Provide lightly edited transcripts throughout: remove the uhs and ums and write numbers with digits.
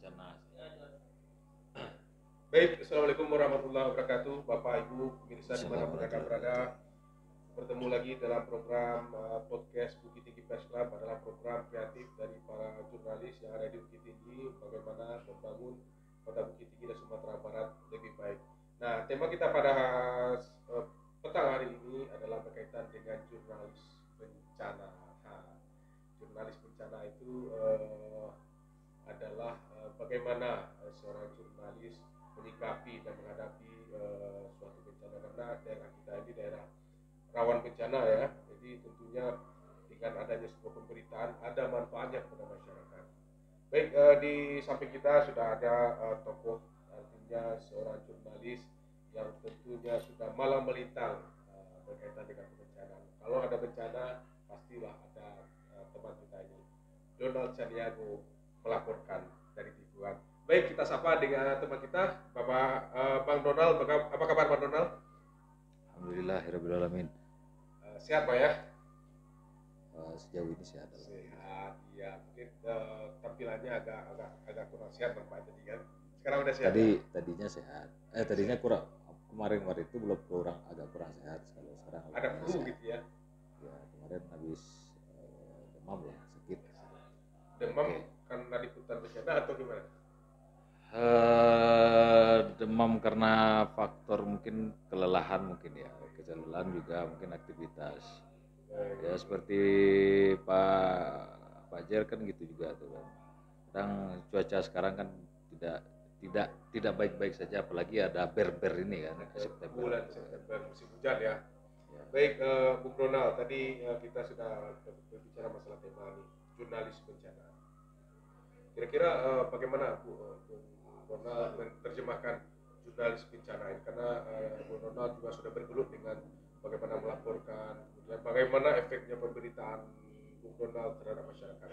bencana. Baik, Assalamualaikum warahmatullahi wabarakatuh, Bapak Ibu pemirsa dimanapun Anda Assalamualaikum berada. warahmatullahi Bertemu lagi dalam program podcast Bukit Tinggi Press Club, adalah program kreatif dari para jurnalis yang ada di Bukit Tinggi, bagaimana membangun kota Bukit Tinggi dan Sumatera Barat lebih baik. Nah, tema kita pada petang hari ini adalah berkaitan dengan jurnalis bencana. Nah, jurnalis bencana itu adalah bagaimana seorang jurnalis menyikapi dan menghadapi suatu bencana, karena daerah kita ini daerah rawan bencana ya. Jadi tentunya dengan adanya sebuah pemberitaan ada manfaatnya kepada masyarakat. Baik, di samping kita sudah ada tokoh, artinya seorang jurnalis yang tentunya sudah malang melintang berkaitan dengan kebencanaan. Kalau ada bencana pastilah ada teman kita ini, Donald Sandiago, melaporkan dari Tibuan. Baik, kita sapa dengan teman kita, Bapak Bang Donald. Apa kabar Bang Donald? Alhamdulillahirrahmanirrahim. Sehat Pak ya? Sejauh ini sehat. Sehat, ya. Mungkin tampilannya agak kurang sehat Pak tadi kan. Sekarang udah sehat. Tadinya sehat. Tadinya kurang. Kemarin itu belum agak kurang sehat. Kalau sekarang ada flu sehat. gitu ya? Ya, kemarin habis demam lah, sakit. Demam karena diputar bencana atau gimana? Demam karena faktor mungkin kelelahan mungkin ya, kelelahan juga mungkin aktivitas. Ya seperti Pak Jer kan gitu juga tuh kan. Kadang cuaca sekarang kan tidak baik-baik saja, apalagi ada ber ini kan, bulan September musim hujan ya. Baik, Bung Donald, tadi kita sudah berbicara masalah tema ini, jurnalis bencana. Kira-kira bagaimana Bung Donald menerjemahkan jurnalis bencana ini? Karena Bung Donald juga sudah bergelut dengan bagaimana melaporkan, kemudian bagaimana efeknya pemberitaan Bung Donald terhadap masyarakat.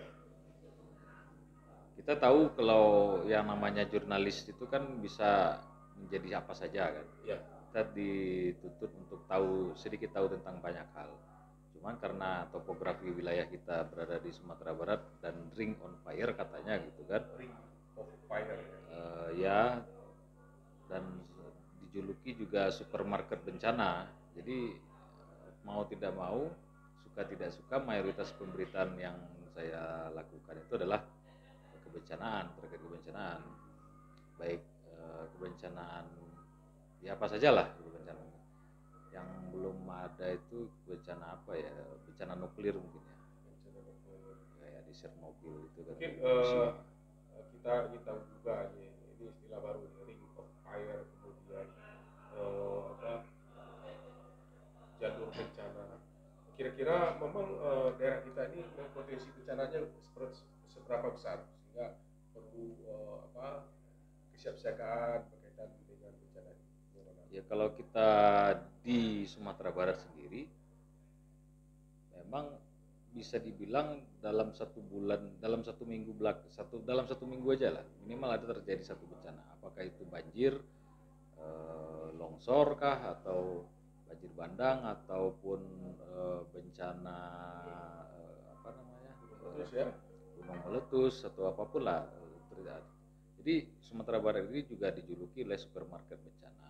Kita tahu kalau yang namanya jurnalis itu kan bisa menjadi apa saja kan. Ya. Kita dituntut untuk sedikit tahu tentang banyak hal. Cuman karena topografi wilayah kita berada di Sumatera Barat dan ring on fire katanya gitu kan. Ring of fire. Ya, dan dijuluki juga supermarket bencana. Jadi mau tidak mau, suka tidak suka, mayoritas pemberitaan yang saya lakukan itu adalah terkait kebencanaan, baik kebencanaan ya apa sajalah kebencanaan. Yang belum ada itu bencana apa ya, bencana nuklir mungkin ya, kayak di Chernobyl itu kan. Mungkin kita ingin tahu juga ini istilah baru, ring of fire, kemudian jalur bencana. Kira-kira memang daerah kita ini potensi bencananya seberapa besar sehingga perlu kesiapsiagaan berkaitan dengan bencana ini? Ya kalau kita di Sumatera Barat sendiri, memang bisa dibilang dalam satu minggu aja lah minimal ada terjadi satu bencana, apakah itu banjir, longsor kah, atau banjir bandang, ataupun bencana gunung meletus atau apapun lah terjadi. Jadi Sumatera Barat ini juga dijuluki oleh supermarket bencana.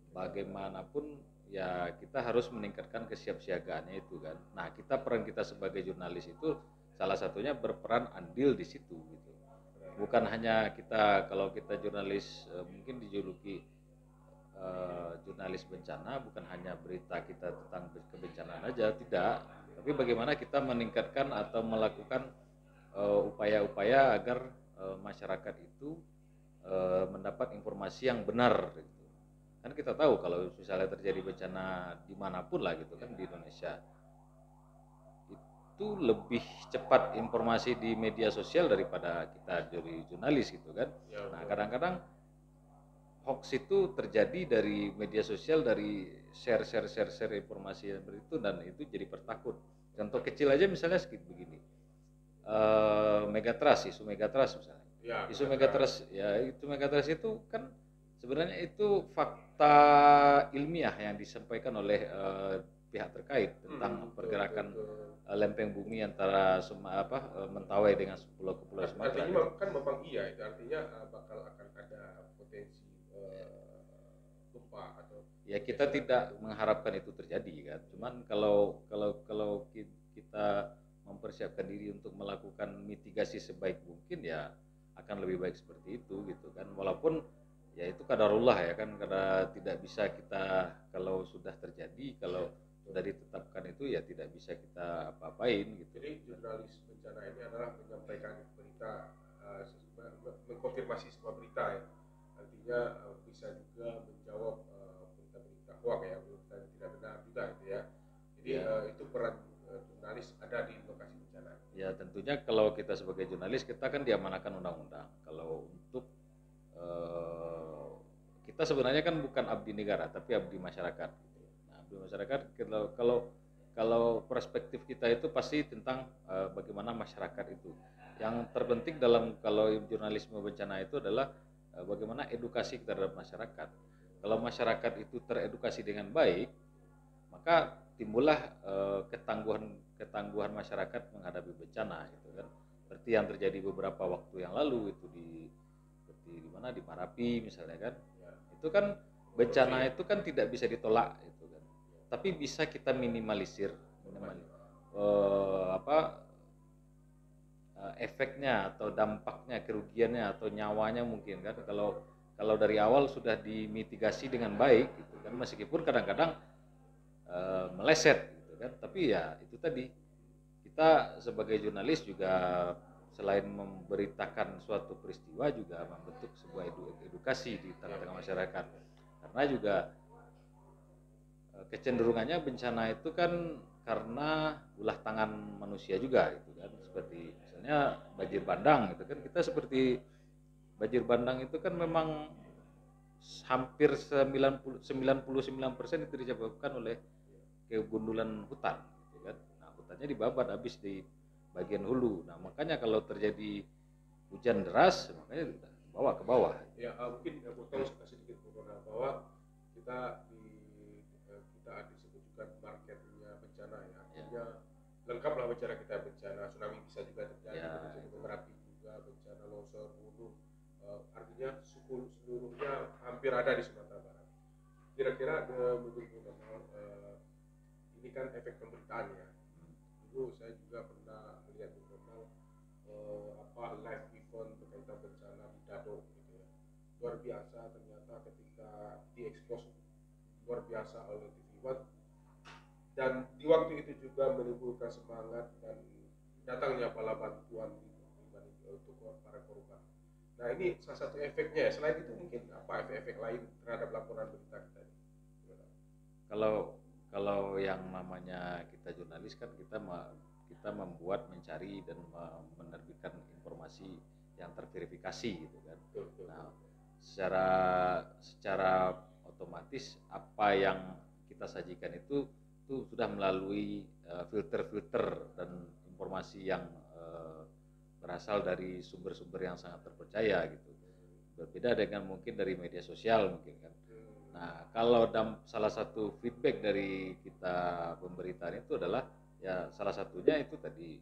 Bagaimanapun ya kita harus meningkatkan kesiapsiagaannya itu kan. Nah, peran kita sebagai jurnalis itu salah satunya berperan andil di situ gitu. Bukan hanya kalau kita jurnalis mungkin dijuluki jurnalis bencana, bukan hanya berita kita tentang kebencanaan aja, tidak. Tapi bagaimana kita meningkatkan atau melakukan upaya-upaya agar masyarakat itu mendapat informasi yang benar gitu. Kan kita tahu kalau misalnya terjadi bencana dimanapun lah gitu kan di Indonesia, itu lebih cepat informasi di media sosial daripada kita dari jurnalis gitu kan. Nah, kadang-kadang hoax itu terjadi dari media sosial, dari share informasi yang itu, dan itu jadi pertakut. Contoh kecil aja misalnya sedikit begini, isu megatrust misalnya. Isu megatrust itu kan sebenarnya itu fakta ilmiah yang disampaikan oleh pihak terkait tentang pergerakan betul. lempeng bumi antara Mentawai dengan pulau-pulau Sumatera. Artinya kan memang iya, itu artinya bakal akan ada potensi gempa atau Ya kita tidak mengharapkan itu terjadi kan. Cuman kalau kita mempersiapkan diri untuk melakukan mitigasi sebaik mungkin ya akan lebih baik seperti itu gitu kan. Walaupun ya itu qadarullah ya kan, karena tidak bisa kita, kalau sudah terjadi, kalau sudah ditetapkan itu ya tidak bisa kita apa-apain gitu. Jadi jurnalis bencana ini adalah menyampaikan berita, mengkonfirmasi sebuah berita ya. Artinya bisa juga menjawab berita-berita hoax ya, berita yang tidak benar juga gitu ya. Jadi itu peran jurnalis ada di lokasi bencana. Ya tentunya kalau kita sebagai jurnalis, kita kan diamanahkan undang-undang. Kalau untuk kita sebenarnya kan bukan abdi negara tapi abdi masyarakat. Nah, abdi masyarakat kalau perspektif kita itu pasti tentang bagaimana masyarakat itu. Yang terpenting dalam kalau jurnalisme bencana itu adalah bagaimana edukasi terhadap masyarakat. Kalau masyarakat itu teredukasi dengan baik, maka timbullah ketangguhan masyarakat menghadapi bencana gitu kan. Seperti yang terjadi beberapa waktu yang lalu itu seperti di mana, di Marapi misalnya kan. Itu kan bencana itu kan tidak bisa ditolak itu kan. Tapi bisa kita minimalisir efeknya atau dampaknya, kerugiannya atau nyawanya mungkin kan, kalau dari awal sudah dimitigasi dengan baik gitu kan, meskipun kadang-kadang meleset gitu kan. Tapi ya itu tadi, kita sebagai jurnalis juga selain memberitakan suatu peristiwa juga membentuk sebuah edukasi di tengah-tengah masyarakat. Karena juga kecenderungannya bencana itu kan karena ulah tangan manusia juga gitu kan. Seperti misalnya banjir bandang gitu kan, kita seperti banjir bandang itu kan memang hampir 99% itu disebabkan oleh kegundulan hutan gitu kan. Nah, hutannya dibabat habis di bagian hulu. Nah, makanya kalau terjadi hujan deras makanya bawa ke bawah. Ya, mungkin potong sedikit bahwa kita disebutkan marketnya bencana ya. Artinya lengkaplah bencana kita, bencana tsunami bisa juga terjadi, bencana Merapi juga, bencana longsor gunung. Artinya seluruhnya hampir ada di Sumatera Barat. Kira-kira menurut ini kan efek pemberitaan ya. Dulu saya juga pernah melihat di jurnal live event berkaitan bencana di Dado gitu ya. Luar biasa ternyata ketika diekspos luar biasa oleh TV One, dan di waktu itu juga menimbulkan semangat dan datangnya bala bantuan untuk para korban. Nah, ini salah satu efeknya. Selain itu mungkin apa efek-efek lain terhadap laporan berita kita ini? Kalau yang namanya kita jurnalis kan kita membuat, mencari dan menerbitkan informasi yang terverifikasi gitu kan. Nah, secara otomatis apa yang kita sajikan itu sudah melalui filter-filter dan informasi yang berasal dari sumber-sumber yang sangat terpercaya gitu. Berbeda dengan mungkin dari media sosial mungkin kan. Nah, kalau salah satu feedback dari kita pemberitaan itu adalah ya salah satunya itu tadi,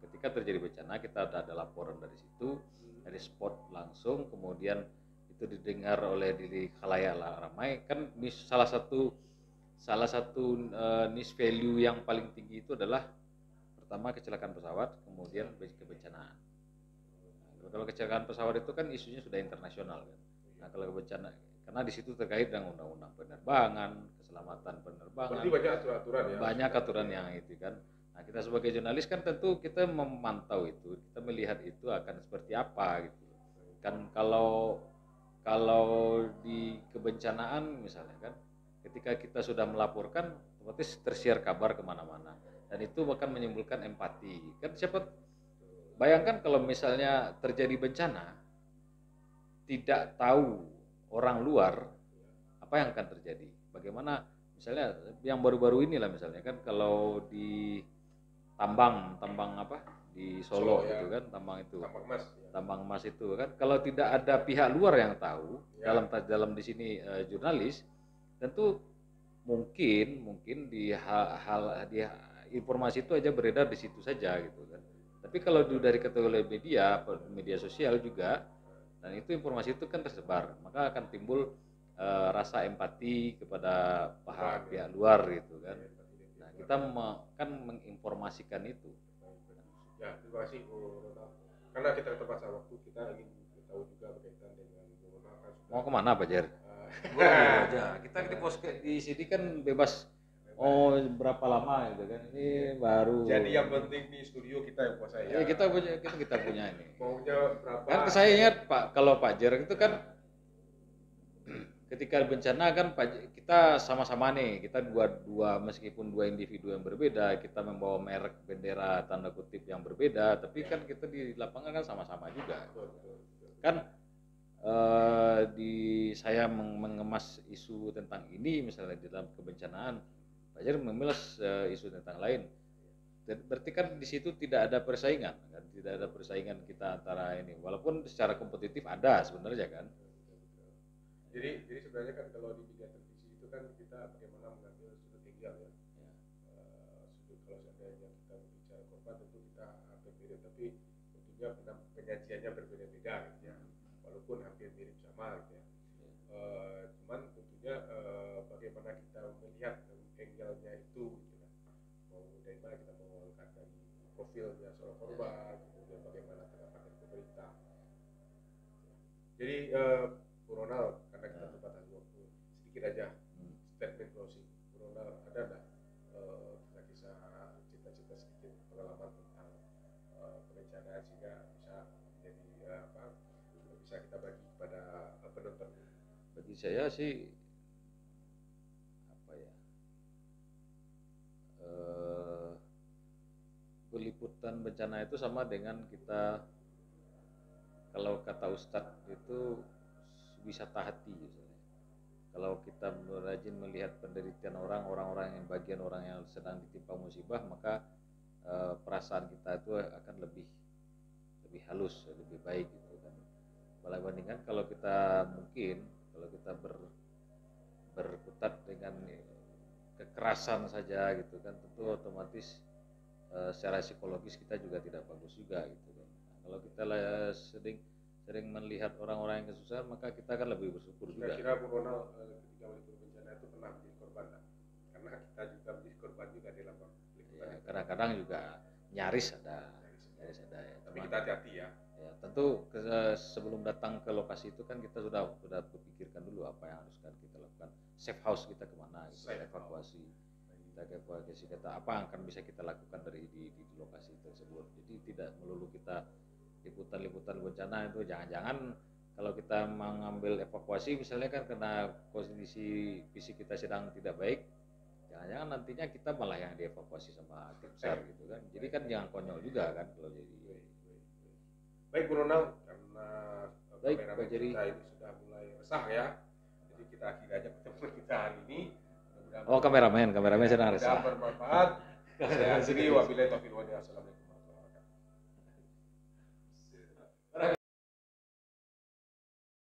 ketika terjadi bencana kita ada laporan dari situ, dari spot langsung, kemudian itu didengar oleh diri khalayak ramai kan. Salah satu niche value yang paling tinggi itu adalah pertama kecelakaan pesawat, kemudian kebencanaan. Nah, kalau kecelakaan pesawat itu kan isunya sudah internasional kan. Nah, kalau bencana karena di situ terkait dengan undang-undang penerbangan, keselamatan penerbangan. Berarti banyak aturan ya. Banyak aturan yang itu kan. Nah, kita sebagai jurnalis kan tentu kita memantau itu, kita melihat itu akan seperti apa gitu. Kan kalau di kebencanaan misalnya kan, ketika kita sudah melaporkan, otomatis tersiar kabar kemana-mana. Dan itu bahkan menimbulkan empati. Kan bayangkan kalau misalnya terjadi bencana, tidak tahu orang luar apa yang akan terjadi. Bagaimana misalnya yang baru-baru inilah misalnya kan, kalau di tambang apa di Solo ya. itu kan, tambang emas ya. itu kan, kalau tidak ada pihak luar yang tahu, dalam di sini jurnalis, tentu mungkin di di informasi itu aja beredar di situ saja gitu kan. Tapi kalau sudah diketahui oleh media sosial juga, dan itu informasi itu kan tersebar, maka akan timbul rasa empati kepada pihak luar gitu kan. Nah, kita kan menginformasikan itu. Ya, terima kasih Bu Ronald. Karena kita terbatas waktu, kita ingin tahu juga berkaitan dengan Bu Ronald kan sudah. Mau kemana Pak Jer? Aja. Kita di sini kan bebas. Oh, berapa lama gitu kan? Ini baru. Jadi yang penting di studio kita yang kuasai ya. Kita punya ini. Maunya berapa? Kan saya ingat Pak, kalau Pak Jer itu kan ketika bencana kan kita sama-sama nih, kita dua meskipun dua individu yang berbeda, kita membawa merek bendera tanda kutip yang berbeda, tapi kan kita di lapangan kan sama-sama juga. Kan saya mengemas isu tentang ini misalnya di dalam kebencanaan, Pak Jer memilas isu tentang lain. Berarti kan di situ tidak ada persaingan, kan? Tidak ada persaingan kita antara ini, walaupun secara kompetitif ada sebenarnya kan. Jadi sebenarnya kan kalau di media televisi itu kan kita bagaimana mengambil sudut tinggal ya. Sudut kalau seandainya kita berbicara korban tentu kita berbeda, tapi tentunya penyajiannya berbeda-beda gitu ya. Walaupun hampir mirip sama gitu ya. Cuman tentunya bagaimana kita melihat angle-nya itu gitu kan. Mau dari mana kita mau mengangkat dari profilnya seorang korban, kemudian bagaimana tanggapan dari pemerintah. Jadi Bu Ronald, karena kita terbatas waktu, sedikit aja statement closing. Bu Ronald, ada nggak kisah-kisah, cita-cita sedikit pengalaman tentang perencanaan sehingga bisa menjadi bisa kita bagi kepada penonton? Bagi saya sih apa ya, peliputan bencana itu sama dengan kita, kalau kata Ustadz itu wisata hati misalnya. Kalau kita rajin melihat penderitaan orang-orang yang bagian orang yang sedang ditimpa musibah, maka perasaan kita itu akan lebih halus, lebih baik gitu kan. Bandingkan kalau kita berkutat dengan kekerasan saja gitu kan, tentu otomatis secara psikologis kita juga tidak bagus juga gitu kan. Nah, kalau kita sering melihat orang-orang yang kesusahan, maka kita akan lebih bersyukur juga. Kira-kira Bu Ronald ketika meliput bencana itu pernah menjadi korban kan? Karena kita juga menjadi korban juga dalam peliputan. Ya, kadang-kadang juga nyaris ada ya. Tapi kita hati-hati ya. Ya, tentu sebelum datang ke lokasi itu kan kita sudah berpikirkan dulu apa yang harus kita lakukan. Safe house kita kemana? Evakuasi. Kita apa yang akan bisa kita lakukan di lokasi tersebut. Jadi tidak melulu kita liputan bencana itu, jangan-jangan kalau kita mengambil evakuasi misalnya kan karena kondisi fisik kita sedang tidak baik, jangan-jangan nantinya kita malah yang dievakuasi sama tim SAR gitu kan. Jadi kan jangan konyol juga kan kalau jadi. Baik Bu Ronald, karena kameramen kita ini sudah mulai resah ya, jadi kita akhiri aja pertemuan kita hari ini. Oh, kameramen sedang resah. Bermanfaat. Saya akhiri, wabillahi taufiq wal hidayah. Assalamualaikum.